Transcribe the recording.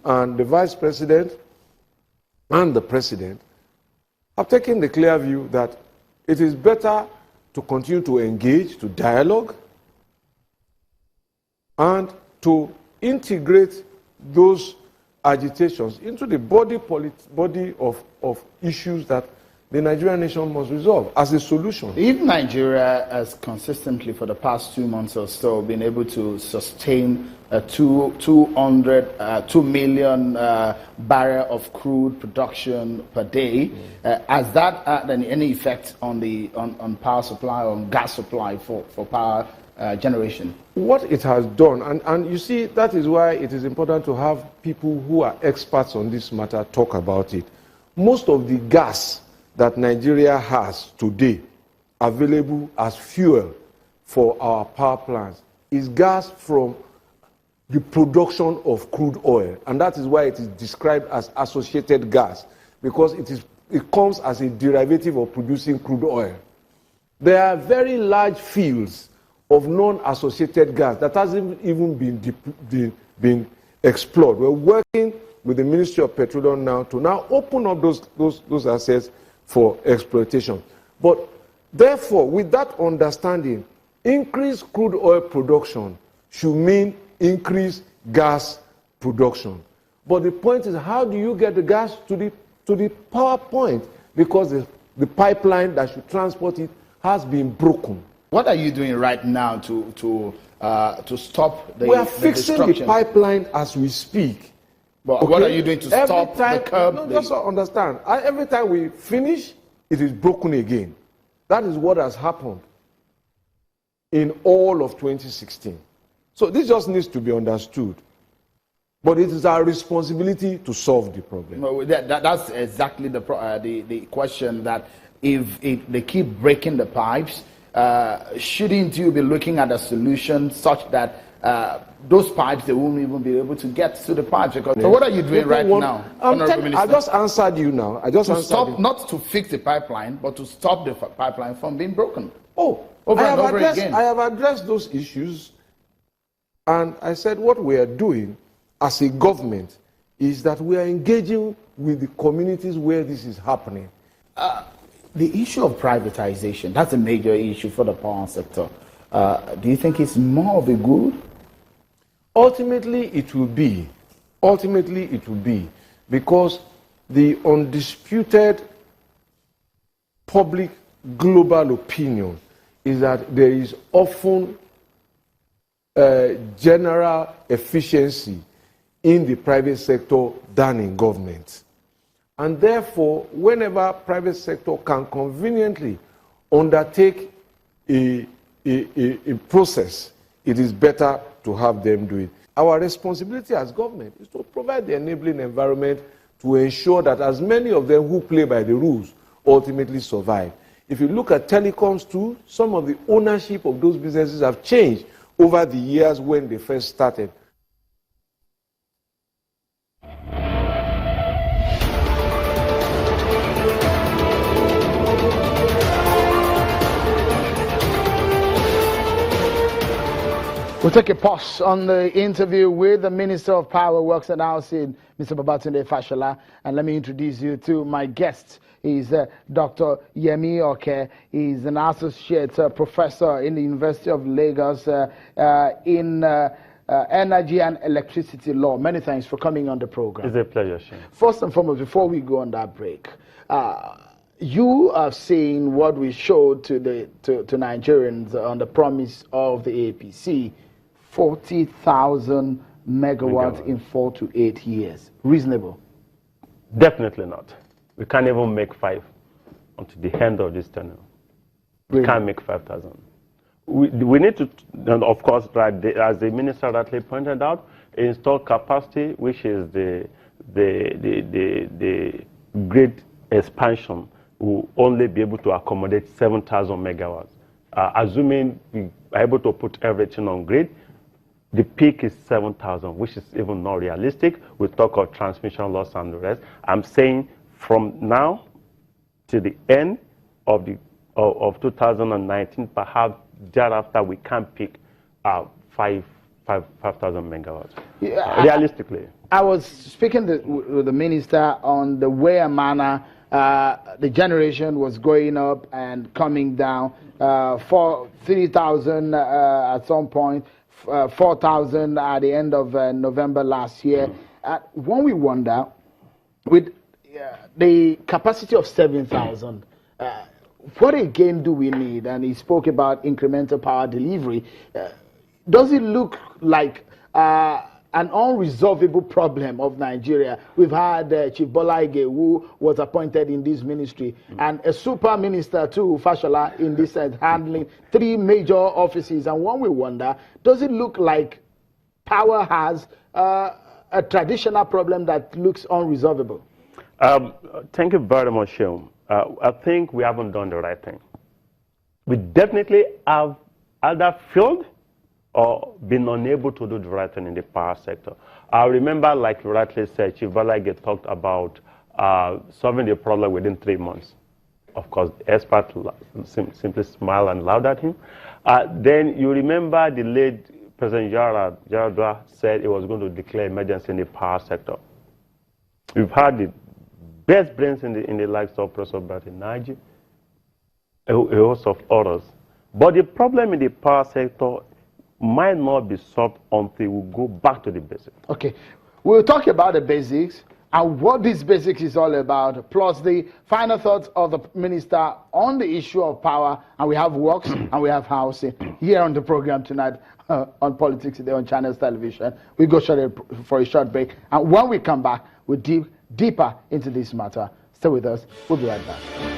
and the Vice President and the President have taken the clear view that it is better to continue to engage, to dialogue, and to integrate those agitations into the body of issues that the Nigerian nation must resolve as a solution. If Nigeria has consistently for the past 2 months or so been able to sustain a 2 million barrel of crude production per day, has that had any effect on the power supply, on gas supply for power generation? What it has done, and you see, that is why it is important to have people who are experts on this matter talk about it. Most of the gas that Nigeria has today available as fuel for our power plants is gas from the production of crude oil, and that is why it is described as associated gas, because it comes as a derivative of producing crude oil. There are very large fields of non-associated gas that hasn't even been explored. We're working with the Ministry of Petroleum now to open up those assets for exploitation. But therefore, with that understanding, increased crude oil production should mean increased gas production. But the point is, how do you get the gas to the power point? Because the pipeline that should transport it has been broken. What are you doing right now to stop the We are fixing the pipeline as we speak. But okay, what are you doing to stop the curb? No, just understand. Every time we finish, it is broken again. That is what has happened in all of 2016. So this just needs to be understood. But it is our responsibility to solve the problem. No, that's exactly the question, that if they keep breaking the pipes, shouldn't you be looking at a solution such that those pipes, they won't even be able to get to the pipes? Because, so what are you doing right now, Honorable Minister? I just answered you now. Not to fix the pipeline, but to stop the pipeline from being broken. I have addressed those issues, and I said what we are doing as a government is that we are engaging with the communities where this is happening. The issue of privatization, that's a major issue for the power sector. Do you think it's more of a good? Ultimately, it will be. Ultimately, it will be. Because the undisputed public global opinion is that there is often general efficiency in the private sector than in government. And therefore, whenever private sector can conveniently undertake a process, it is better to have them do it. Our responsibility as government is to provide the enabling environment to ensure that as many of them who play by the rules ultimately survive. If you look at telecoms too, some of the ownership of those businesses have changed over the years when they first started. We'll take a pause on the interview with the Minister of Power, Works and Housing, Mr. Babatunde Fashola. And let me introduce you to my guest. He's Dr. Yemi Oke. He's an associate professor in the University of Lagos in energy and electricity law. Many thanks for coming on the program. It's a pleasure, Shane. First and foremost, before we go on that break, you have seen what we showed to Nigerians on the promise of the APC. 40,000 megawatts in 4 to 8 years. Reasonable? Definitely not. We can't even make 5 until the end of this tenure. We can't make 5,000. We need to, and of course, as the minister rightly pointed out, install capacity, which is the grid expansion, will only be able to accommodate 7,000 megawatts. Assuming we are able to put everything on grid, the peak is 7,000, which is even not realistic. We talk of transmission loss and the rest. I'm saying from now to the end of 2019, perhaps thereafter, we can pick 5,000 megawatts. Yeah, realistically. I was speaking with the minister on the way and manner the generation was going up and coming down. 3,000 at some point, 4,000 at the end of November last year. When we wonder, with the capacity of 7,000, what again do we need? And he spoke about incremental power delivery. Does it look like an unresolvable problem of Nigeria? We've had Chief Bola Ige, who was appointed in this ministry, and a super minister too, Fashola, in this sense, handling 3 major offices. And when we wonder, does it look like power has a traditional problem that looks unresolvable? Thank you very much, Sheung. I think we haven't done the right thing. We definitely have either failed or been unable to do the right thing in the power sector. I remember, like you rightly said, Chief Bola Ige talked about solving the problem within 3 months. Of course, the expert simply smiled and laughed at him. Then you remember the late President Yaradua said he was going to declare emergency in the power sector. We've had the best brains in the likes of Professor Bertie Naji, a host of others. But the problem in the power sector might not be solved until we go back to the basics. Okay, we'll talk about the basics and what this basics is all about, plus the final thoughts of the minister on the issue of power. And we have works and we have housing here on the program tonight on Politics Today on Channels Television. We go for a short break, and when we come back, we'll dig deeper into this matter. Stay with us. We'll be right back.